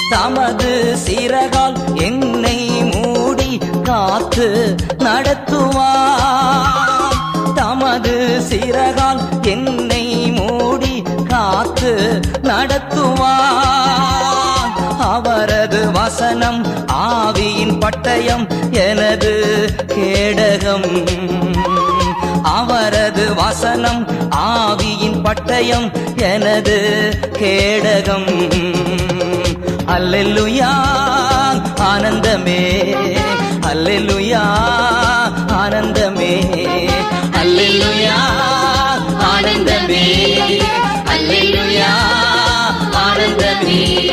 தமது சிறகால் என்னை மூடி காத்து நடத்துவார். தமது சிறகால் என்னை மூடி காத்து நடத்துவார். அவரது வசனம் ஆவியின் பட்டயம் எனது கேடகம். அவரது வசனம் ஆவியின் பட்டயம் எனது கேடகம். அல்லேலூயா ஆனந்தமே, அல்லேலூயா ஆனந்தமே, அல்லேலூயா ஆனந்தமே, அல்லேலூயா ஆனந்தமே.